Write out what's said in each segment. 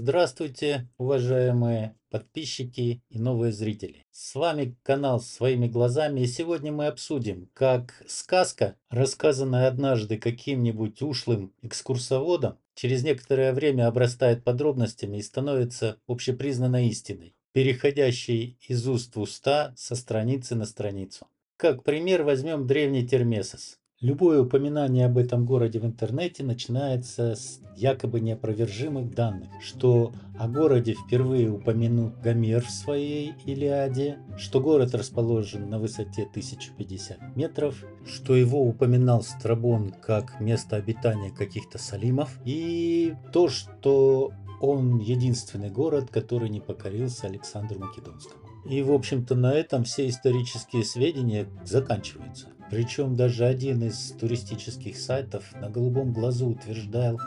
Здравствуйте, уважаемые подписчики и новые зрители. С вами канал «Своими глазами», и сегодня мы обсудим, как сказка, рассказанная однажды каким-нибудь ушлым экскурсоводом, через некоторое время обрастает подробностями и становится общепризнанной истиной, переходящей из уст в уста, со страницы на страницу. Как пример возьмем древний Термесос. Любое упоминание об этом городе в интернете начинается с якобы неопровержимых данных, что о городе впервые упомянут Гомер в своей Илиаде, что город расположен на высоте 1050 метров, что его упоминал Страбон как место обитания каких-то салимов, и то, что он единственный город, который не покорился Александру Македонскому. И, в общем-то, на этом все исторические сведения заканчиваются. Причем даже один из туристических сайтов на голубом глазу утверждал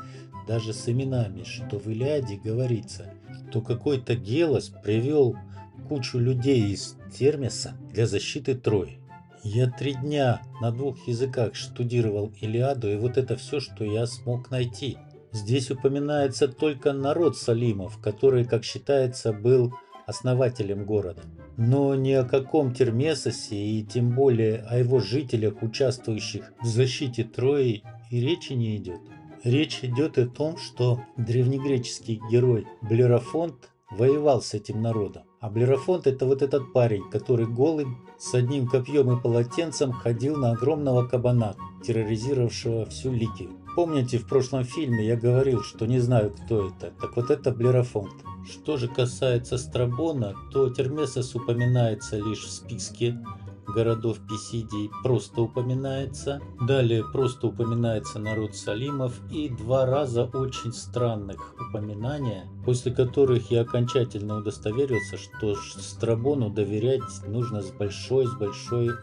даже с именами, что в Илиаде говорится, что какой-то Гелос привел кучу людей из Термеса для защиты Трои. Я 3 дня на 2 языках штудировал Илиаду, и вот это все, что я смог найти. Здесь упоминается только народ Салимов, который, как считается, был основателем города. Но ни о каком Термесосе и тем более о его жителях, участвующих в защите Трои, и речи не идет. Речь идет о том, что древнегреческий герой Блерофонт воевал с этим народом. А Блерофонт — это вот этот парень, который голый, с одним копьем и полотенцем ходил на огромного кабана, терроризировавшего всю Ликию. Помните, в прошлом фильме я говорил, что не знаю, кто это. Так вот это Блерофонт. Что же касается Страбона, то Термесос упоминается лишь в списке городов Писидии, просто упоминается. Далее просто упоминается народ Салимов и 2 раза очень странных упоминания, после которых я окончательно удостоверился, что Страбону доверять нужно с большой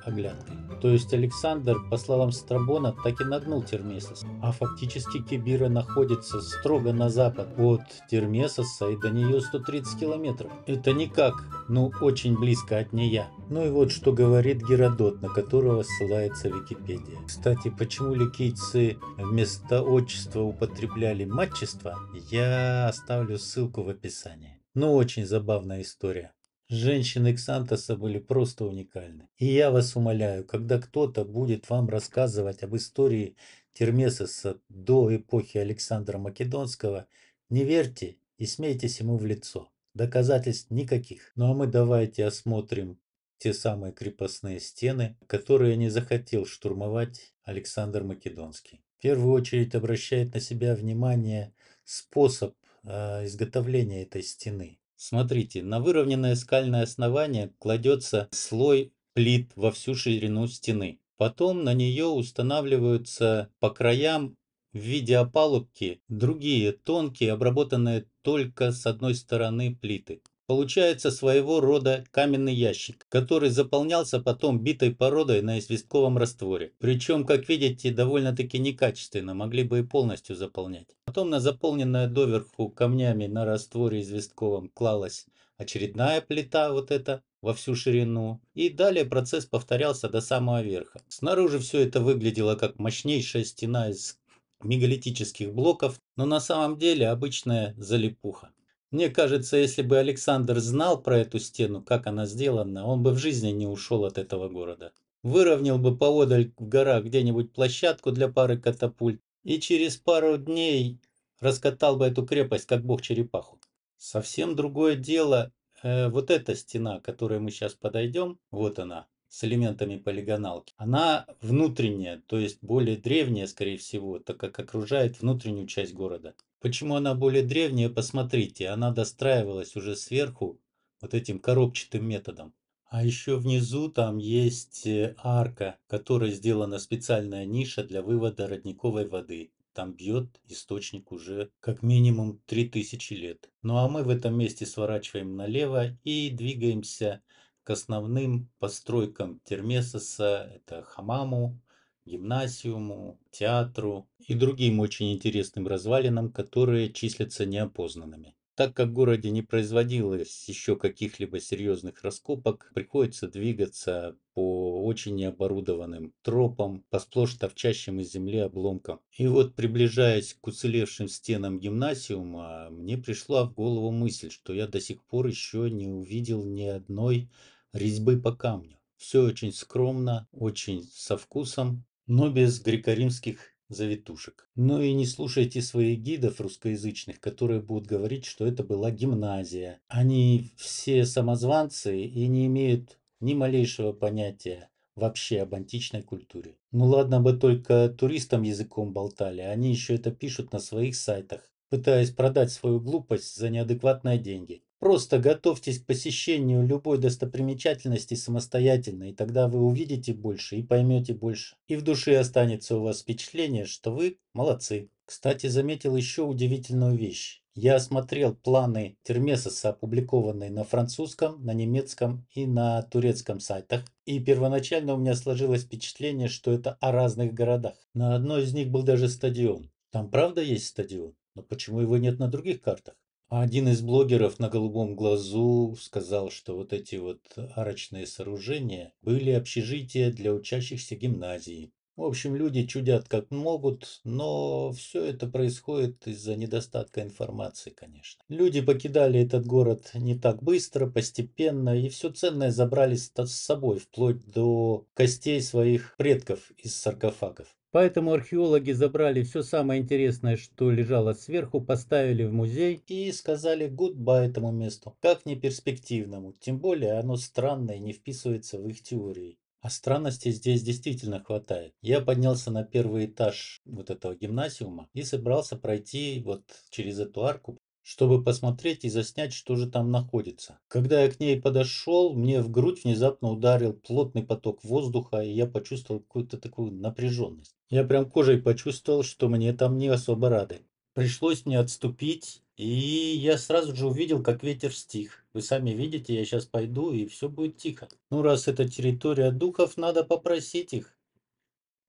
оглядкой. То есть Александр, по словам Страбона, так и нагнул Термесос, а фактически Кибира находится строго на запад от Термесоса, и до нее 130 километров. Это никак, но очень близко от нея. Ну и вот что говорит Геродот, на которого ссылается Википедия. Кстати, почему ликийцы вместо отчества употребляли матчество, я оставлю ссылку в описании. Ну, очень забавная история. Женщины Ксантоса были просто уникальны. И я вас умоляю, когда кто-то будет вам рассказывать об истории Термесоса до эпохи Александра Македонского, не верьте и смейтесь ему в лицо. Доказательств никаких. Ну а мы давайте осмотрим те самые крепостные стены, которые не захотел штурмовать Александр Македонский. В первую очередь обращает на себя внимание способ изготовления этой стены. Смотрите, на выровненное скальное основание кладется слой плит во всю ширину стены. Потом на нее устанавливаются по краям в виде опалубки другие тонкие, обработанные только с одной стороны плиты. Получается своего рода каменный ящик, который заполнялся потом битой породой на известковом растворе. Причем, как видите, довольно-таки некачественно, могли бы и полностью заполнять. Потом на заполненная доверху камнями на растворе известковом клалась очередная плита, вот эта, во всю ширину. И далее процесс повторялся до самого верха. Снаружи все это выглядело как мощнейшая стена из мегалитических блоков, но на самом деле обычная залипуха. Мне кажется, если бы Александр знал про эту стену, как она сделана, он бы в жизни не ушел от этого города. Выровнял бы поодаль в горах где-нибудь площадку для пары катапульт и через пару дней раскатал бы эту крепость, как бог черепаху. Совсем другое дело, вот эта стена, к которой мы сейчас подойдем, вот она, с элементами полигоналки. Она внутренняя, то есть более древняя, скорее всего, так как окружает внутреннюю часть города. Почему она более древняя, посмотрите, она достраивалась уже сверху вот этим коробчатым методом. А еще внизу там есть арка, в которой сделана специальная ниша для вывода родниковой воды. Там бьет источник уже как минимум 3000 лет. Ну а мы в этом месте сворачиваем налево и двигаемся к основным постройкам Термесоса. Это хамаму, гимнасиуму, театру и другим очень интересным развалинам, которые числятся неопознанными. Так как в городе не производилось еще каких-либо серьезных раскопок, приходится двигаться по очень необорудованным тропам, по сплошь торчащим из земли обломкам. И вот, приближаясь к уцелевшим стенам гимнасиума, мне пришла в голову мысль, что я до сих пор еще не увидел ни одной резьбы по камню. Все очень скромно, очень со вкусом, но без греко-римских завитушек. Ну и не слушайте своих гидов русскоязычных, которые будут говорить, что это была гимназия. Они все самозванцы и не имеют ни малейшего понятия вообще об античной культуре. Ну ладно бы только туристам языком болтали, они еще это пишут на своих сайтах, пытаясь продать свою глупость за неадекватные деньги. Просто готовьтесь к посещению любой достопримечательности самостоятельно, и тогда вы увидите больше и поймете больше. И в душе останется у вас впечатление, что вы молодцы. Кстати, заметил еще удивительную вещь. Я осмотрел планы Термесоса, опубликованные на французском, на немецком и на турецком сайтах. И первоначально у меня сложилось впечатление, что это о разных городах. На одной из них был даже стадион. Там правда есть стадион? Но почему его нет на других картах? А один из блогеров на голубом глазу сказал, что вот эти вот арочные сооружения были общежития для учащихся гимназии. В общем, люди чудят как могут, но все это происходит из-за недостатка информации, конечно. Люди покидали этот город не так быстро, постепенно, и все ценное забрали с собой, вплоть до костей своих предков из саркофагов. Поэтому археологи забрали все самое интересное, что лежало сверху, поставили в музей и сказали гудбай этому месту, как неперспективному. Тем более оно странное и не вписывается в их теории. А странностей здесь действительно хватает. Я поднялся на первый этаж вот этого гимнасиума и собрался пройти вот через эту арку, чтобы посмотреть и заснять, что же там находится. Когда я к ней подошел, мне в грудь внезапно ударил плотный поток воздуха, и я почувствовал какую-то такую напряженность. Я прям кожей почувствовал, что мне там не особо рады. Пришлось мне отступить, и я сразу же увидел, как ветер стих. Вы сами видите, я сейчас пойду, и все будет тихо. Ну, раз это территория духов, надо попросить их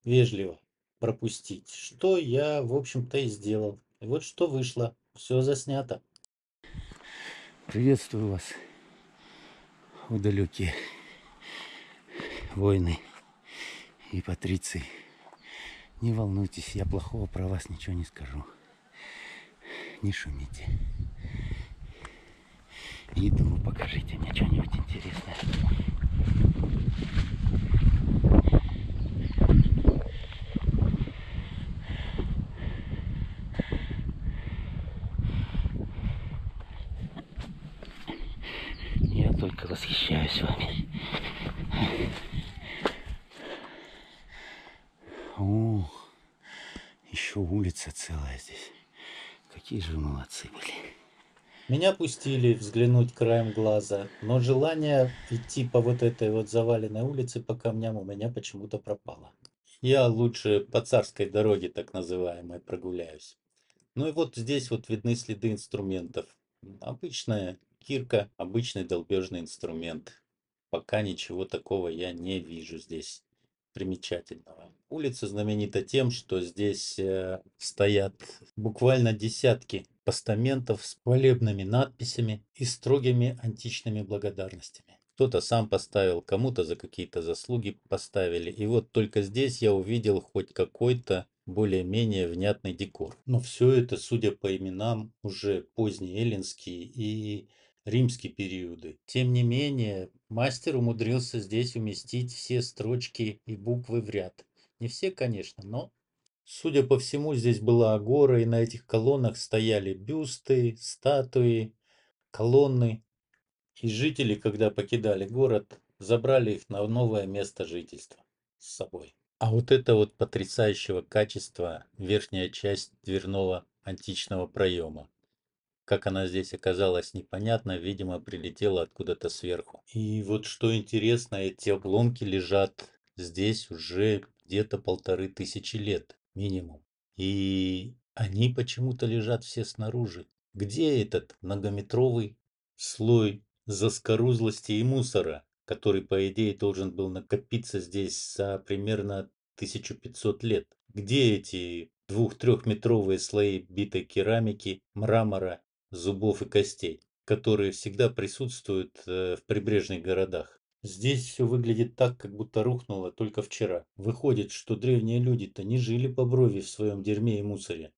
вежливо пропустить. Что я, в общем-то, и сделал. И вот что вышло. Все заснято. Приветствую вас, удалекие воины и патриции. Не волнуйтесь, я плохого про вас ничего не скажу. Не шумите. Иду, вы покажите мне что-нибудь интересное. Я только восхищаюсь вами. О, еще улица целая здесь. Какие же вы молодцы были. Меня пустили взглянуть краем глаза, но желание идти по вот этой вот заваленной улице по камням у меня почему-то пропало. Я лучше по царской дороге, так называемой, прогуляюсь. Ну и вот здесь вот видны следы инструментов. Обычная кирка, обычный долбежный инструмент. Пока ничего такого я не вижу здесь примечательного. Улица знаменита тем, что здесь стоят буквально десятки постаментов с хвалебными надписями и строгими античными благодарностями. Кто-то сам поставил, кому-то за какие-то заслуги поставили. И вот только здесь я увидел хоть какой-то более-менее внятный декор. Но все это, судя по именам, уже поздние эллинские и римские периоды. Тем не менее, мастер умудрился здесь уместить все строчки и буквы в ряд. Не все, конечно, но, судя по всему, здесь была агора, и на этих колоннах стояли бюсты, статуи, колонны. И жители, когда покидали город, забрали их на новое место жительства с собой. А вот это вот потрясающего качества верхняя часть дверного античного проема. Как она здесь оказалась, непонятно, видимо, прилетела откуда-то сверху. И вот что интересно, эти обломки лежат здесь уже где-то 1500 лет минимум. И они почему-то лежат все снаружи. Где этот многометровый слой заскорузлости и мусора, который, по идее, должен был накопиться здесь за примерно 1500 лет? Где эти 2-3-метровые слои битой керамики, мрамора зубов и костей, которые всегда присутствуют в прибрежных городах. Здесь все выглядит так, как будто рухнуло только вчера. Выходит, что древние люди-то не жили по брови в своем дерьме и мусоре.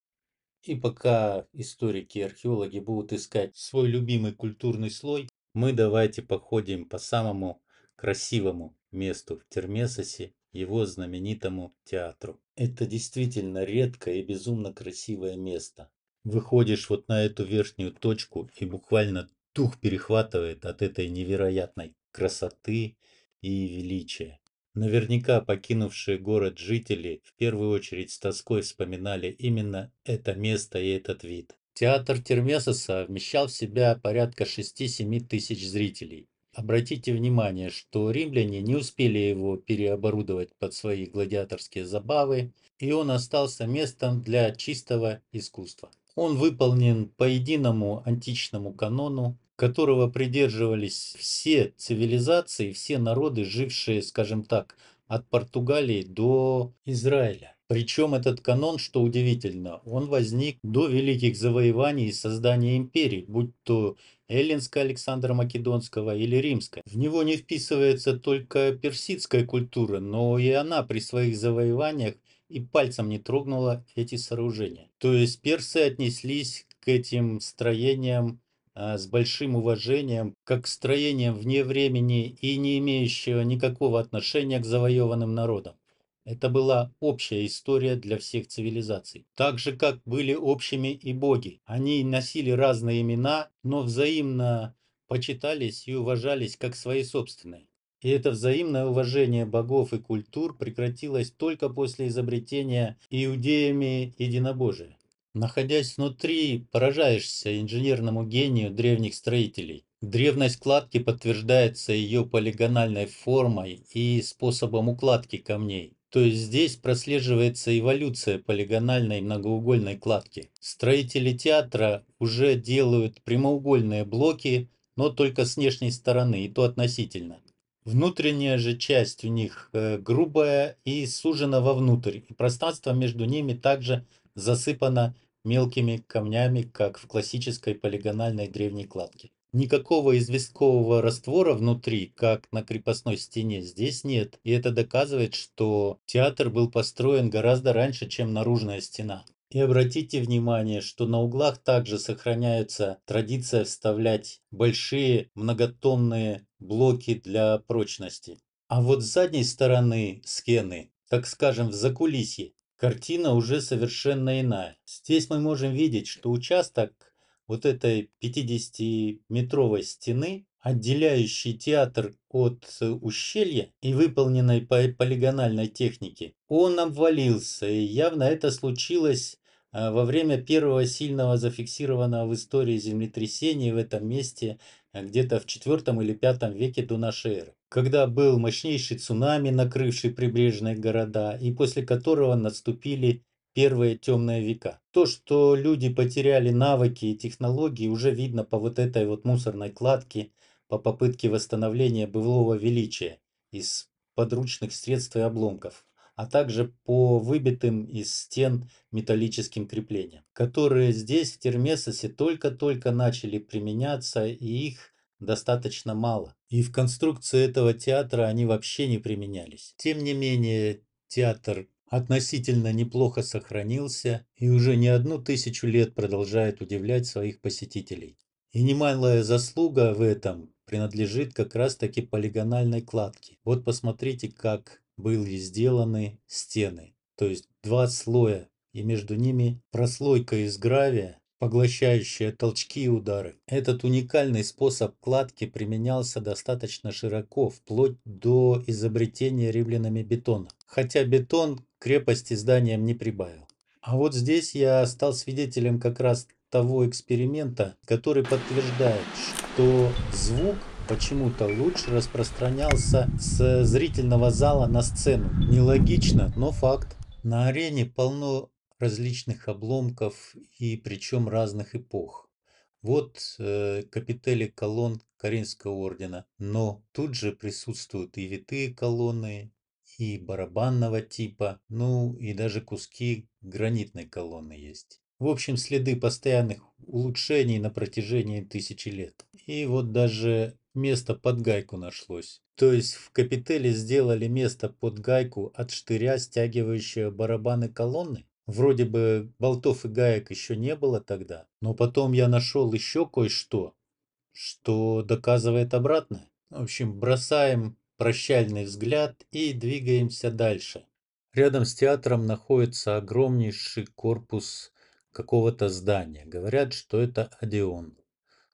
И пока историки и археологи будут искать свой любимый культурный слой, мы давайте походим по самому красивому месту в Термесосе, его знаменитому театру. Это действительно редкое и безумно красивое место. Выходишь вот на эту верхнюю точку и буквально дух перехватывает от этой невероятной красоты и величия. Наверняка покинувшие город жители в первую очередь с тоской вспоминали именно это место и этот вид. Театр Термесоса вмещал в себя порядка 6-7 тысяч зрителей. Обратите внимание, что римляне не успели его переоборудовать под свои гладиаторские забавы, и он остался местом для чистого искусства. Он выполнен по единому античному канону, которого придерживались все цивилизации, все народы, жившие, скажем так, от Португалии до Израиля. Причем этот канон, что удивительно, он возник до великих завоеваний и создания империй, будь то эллинская Александра Македонского или римская. В него не вписывается только персидская культура, но и она при своих завоеваниях и пальцем не трогнула эти сооружения. То есть персы отнеслись к этим строениям с большим уважением, как к строениям вне времени и не имеющего никакого отношения к завоеванным народам. Это была общая история для всех цивилизаций. Так же, как были общими и боги. Они носили разные имена, но взаимно почитались и уважались как свои собственные. И это взаимное уважение богов и культур прекратилось только после изобретения иудеями единобожия. Находясь внутри, поражаешься инженерному гению древних строителей. Древность кладки подтверждается ее полигональной формой и способом укладки камней. То есть здесь прослеживается эволюция полигональной многоугольной кладки. Строители театра уже делают прямоугольные блоки, но только с внешней стороны, и то относительно. Внутренняя же часть у них грубая и сужена вовнутрь, и пространство между ними также засыпано мелкими камнями, как в классической полигональной древней кладке. Никакого известкового раствора внутри, как на крепостной стене, здесь нет. И это доказывает, что театр был построен гораздо раньше, чем наружная стена. И обратите внимание, что на углах также сохраняется традиция вставлять большие многотонные блоки для прочности. А вот с задней стороны стены, так скажем, в закулисье, картина уже совершенно иная. Здесь мы можем видеть, что участок вот этой 50-метровой стены, отделяющий театр от ущелья и выполненной по полигональной технике, он обвалился, и явно это случилось во время первого сильного зафиксированного в истории землетрясения в этом месте где-то в IV или V веке до нашей эры, когда был мощнейший цунами, накрывший прибрежные города, и после которого наступили первые темные века. То, что люди потеряли навыки и технологии, уже видно по вот этой вот мусорной кладке, по попытке восстановления былого величия из подручных средств и обломков, а также по выбитым из стен металлическим креплениям, которые здесь в Термесосе только-только начали применяться, и их достаточно мало. И в конструкции этого театра они вообще не применялись. Тем не менее, театр относительно неплохо сохранился и уже не 1000 лет продолжает удивлять своих посетителей. И немалая заслуга в этом принадлежит как раз-таки полигональной кладке. Вот посмотрите, как были сделаны стены. То есть два слоя, и между ними прослойка из гравия, поглощающая толчки и удары. Этот уникальный способ кладки применялся достаточно широко, вплоть до изобретения римлянами бетона. Хотя бетон крепости зданиям не прибавил. А вот здесь я стал свидетелем как раз того эксперимента, который подтверждает, что звук почему-то лучше распространялся с зрительного зала на сцену. Нелогично, но факт. На арене полно различных обломков и причем разных эпох. Вот капители колонн Каринского ордена, но тут же присутствуют и витые колонны, и барабанного типа, ну и даже куски гранитной колонны есть. В общем, следы постоянных улучшений на протяжении тысячи лет. И вот даже место под гайку нашлось. То есть в капителе сделали место под гайку от штыря, стягивающего барабаны колонны. Вроде бы болтов и гаек еще не было тогда, но потом я нашел еще кое-что, что доказывает обратное. В общем, бросаем прощальный взгляд и двигаемся дальше. Рядом с театром находится огромнейший корпус какого-то здания. Говорят, что это Одеон.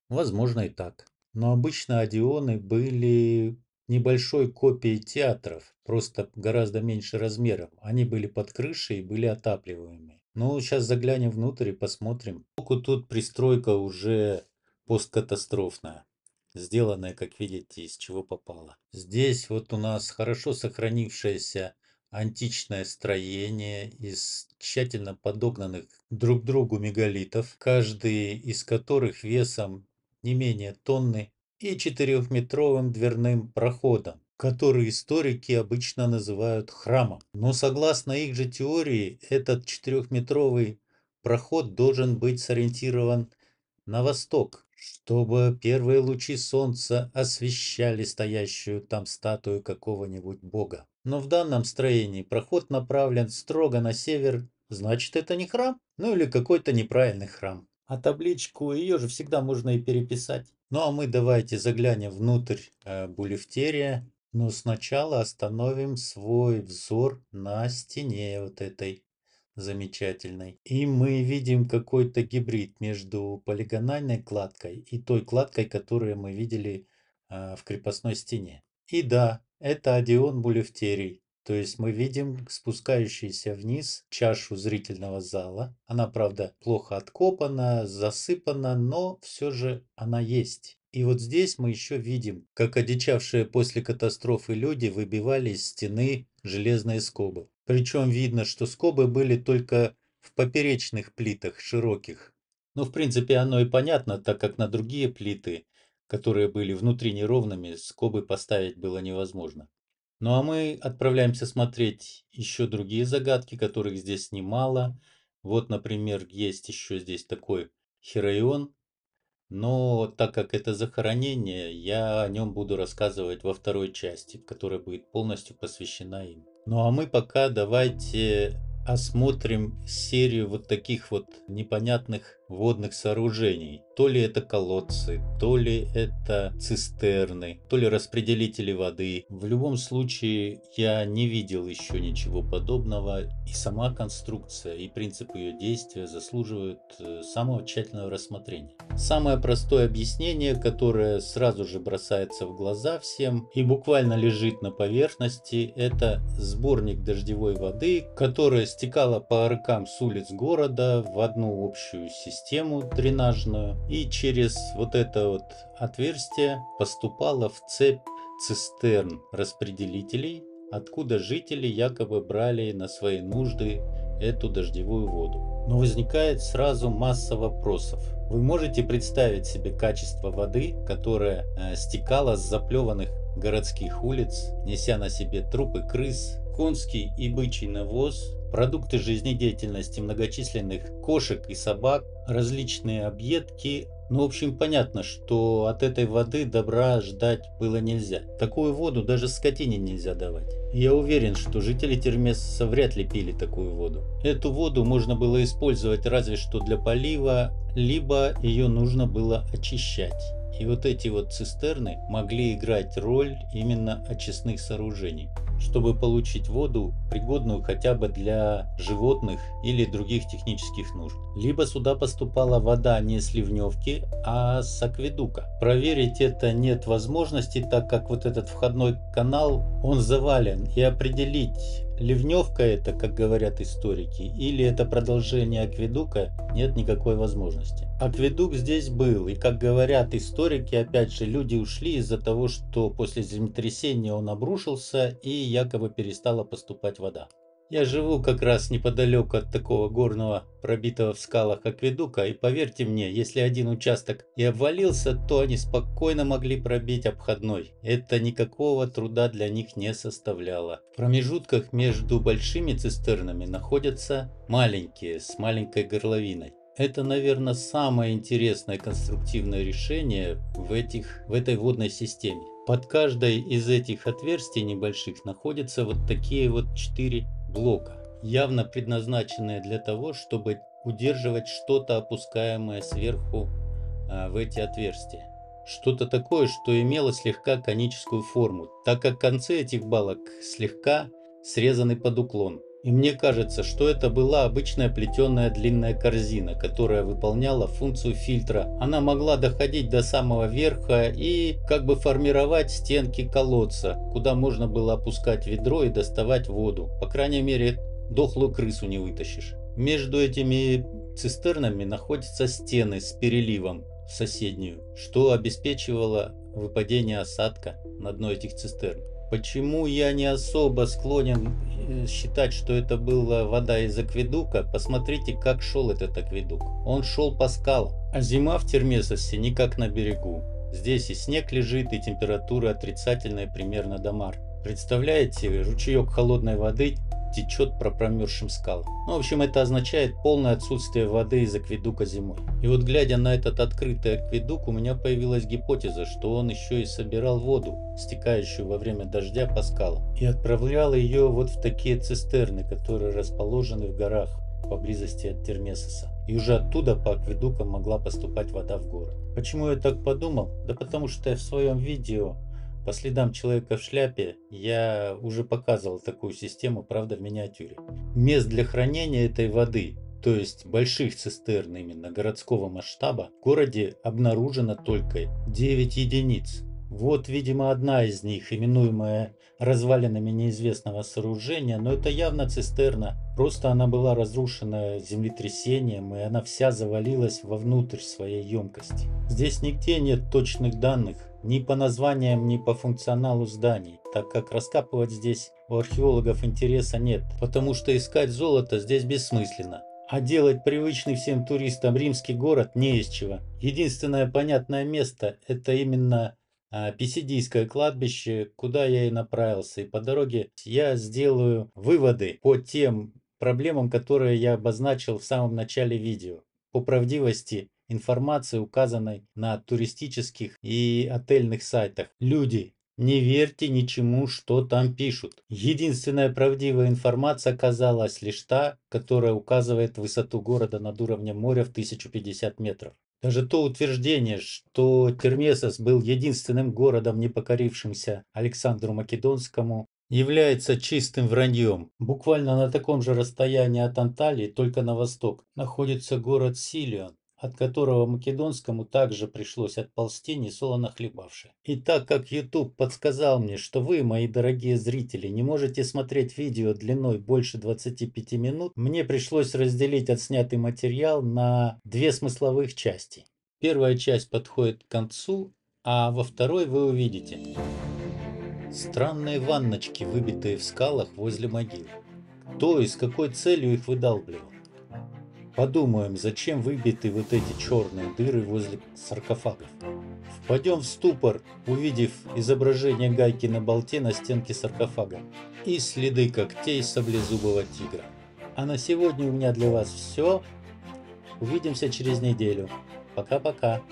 Возможно и так. Но обычно Одеоны были небольшой копией театров, просто гораздо меньше размером. Они были под крышей и были отапливаемые. Ну, сейчас заглянем внутрь и посмотрим. Тут пристройка уже посткатастрофная. Сделанная, как видите, из чего попало. Здесь вот у нас хорошо сохранившееся античное строение из тщательно подогнанных друг к другу мегалитов, каждый из которых весом не менее тонны, и 4-метровым дверным проходом, который историки обычно называют храмом. Но согласно их же теории, этот 4-метровый проход должен быть сориентирован на восток, чтобы первые лучи солнца освещали стоящую там статую какого-нибудь бога. Но в данном строении проход направлен строго на север, значит, это не храм, ну или какой-то неправильный храм. А табличку ее же всегда можно и переписать. Ну а мы давайте заглянем внутрь булефтерия, но сначала остановим свой взор на стене вот этой замечательной. И мы видим какой-то гибрид между полигональной кладкой и той кладкой, которую мы видели в крепостной стене. И да, это Одеон Булефтерий. То есть мы видим спускающуюся вниз чашу зрительного зала. Она, правда, плохо откопана, засыпана, но все же она есть. И вот здесь мы еще видим, как одичавшие после катастрофы люди выбивали из стены железные скобы. Причем видно, что скобы были только в поперечных плитах широких. Ну, в принципе, оно и понятно, так как на другие плиты, которые были внутри неровными, скобы поставить было невозможно. Ну а мы отправляемся смотреть еще другие загадки, которых здесь немало. Вот, например, есть еще здесь такой Хирайон. Но так как это захоронение, я о нем буду рассказывать во второй части, которая будет полностью посвящена им. Ну а мы пока давайте осмотрим серию вот таких вот непонятных водных сооружений. То ли это колодцы, то ли это цистерны, то ли распределители воды. В любом случае я не видел еще ничего подобного. И сама конструкция, и принцип ее действия заслуживают самого тщательного рассмотрения. Самое простое объяснение, которое сразу же бросается в глаза всем и буквально лежит на поверхности, это сборник дождевой воды, которая стекала по аркам с улиц города в одну общую систему дренажную и через вот это вот отверстие поступала в цепь цистерн распределителей, откуда жители якобы брали на свои нужды эту дождевую воду. Но возникает сразу масса вопросов. Вы можете представить себе качество воды, которая стекала с заплеванных городских улиц, неся на себе трупы крыс, конский и бычий навоз, продукты жизнедеятельности многочисленных кошек и собак, различные объедки. Ну, в общем, понятно, что от этой воды добра ждать было нельзя. Такую воду даже скотине нельзя давать. Я уверен, что жители Термесса вряд ли пили такую воду. Эту воду можно было использовать разве что для полива, либо ее нужно было очищать. И вот эти вот цистерны могли играть роль именно очистных сооружений, чтобы получить воду, пригодную хотя бы для животных или других технических нужд. Либо сюда поступала вода не с ливневки, а с акведука. Проверить это нет возможности, так как вот этот входной канал, он завален, и определить, ливневка это, как говорят историки, или это продолжение акведука, нет никакой возможности. Акведук здесь был, и как говорят историки, опять же, люди ушли из-за того, что после землетрясения он обрушился и якобы перестала поступать вода. Я живу как раз неподалеку от такого горного, пробитого в скалах акведука, и поверьте мне, если один участок и обвалился, то они спокойно могли пробить обходной. Это никакого труда для них не составляло. В промежутках между большими цистернами находятся маленькие, с маленькой горловиной. Это, наверное, самое интересное конструктивное решение в этой водной системе. Под каждой из этих отверстий небольших находятся вот такие вот 4 блока, явно предназначенные для того, чтобы удерживать что-то опускаемое сверху в эти отверстия. Что-то такое, что имело слегка коническую форму, так как концы этих балок слегка срезаны под уклон. И мне кажется, что это была обычная плетеная длинная корзина, которая выполняла функцию фильтра. Она могла доходить до самого верха и как бы формировать стенки колодца, куда можно было опускать ведро и доставать воду. По крайней мере, дохлую крысу не вытащишь. Между этими цистернами находятся стены с переливом в соседнюю, что обеспечивало выпадение осадка на дно этих цистерн. Почему я не особо склонен считать, что это была вода из акведука? Посмотрите, как шел этот акведук. Он шел по скалам, а зима в Термесосе не как на берегу. Здесь и снег лежит, и температура отрицательная примерно до марта. Представляете, ручеек холодной воды течет по промерзшим скалам. Ну, в общем, это означает полное отсутствие воды из акведука зимой. И вот глядя на этот открытый акведук, у меня появилась гипотеза, что он еще и собирал воду, стекающую во время дождя по скалам, и отправлял ее вот в такие цистерны, которые расположены в горах поблизости от Термесоса. И уже оттуда по акведукам могла поступать вода в город. Почему я так подумал? Да потому что я в своем видео по следам человека в шляпе я уже показывал такую систему, правда, в миниатюре. Мест для хранения этой воды, то есть больших цистерн именно городского масштаба, в городе обнаружено только 9 единиц. Вот, видимо, одна из них, именуемая развалинами неизвестного сооружения, но это явно цистерна. Просто она была разрушена землетрясением, и она вся завалилась вовнутрь своей емкости. Здесь нигде нет точных данных, ни по названиям, ни по функционалу зданий, так как раскапывать здесь у археологов интереса нет, потому что искать золото здесь бессмысленно. А делать привычный всем туристам римский город не из чего. Единственное понятное место – это именно Писидийское кладбище, куда я и направился. И по дороге я сделаю выводы по тем проблемам, которые я обозначил в самом начале видео. По правдивости информации, указанной на туристических и отельных сайтах. Люди, не верьте ничему, что там пишут. Единственная правдивая информация оказалась лишь та, которая указывает высоту города над уровнем моря в 1050 метров. Даже то утверждение, что Термесос был единственным городом, не покорившимся Александру Македонскому, является чистым враньем. Буквально на таком же расстоянии от Анталии, только на восток, находится город Силион, от которого Македонскому также пришлось отползти, несолоно хлебавши. И так как YouTube подсказал мне, что вы, мои дорогие зрители, не можете смотреть видео длиной больше 25 минут, мне пришлось разделить отснятый материал на две смысловых части. Первая часть подходит к концу, а во второй вы увидите странные ванночки, выбитые в скалах возле могил. Кто и с какой целью их выдалбливал? Подумаем, зачем выбиты вот эти черные дыры возле саркофагов. Впадем в ступор, увидев изображение гайки на болте на стенке саркофага и следы когтей саблезубого тигра. А на сегодня у меня для вас все. Увидимся через неделю. Пока-пока.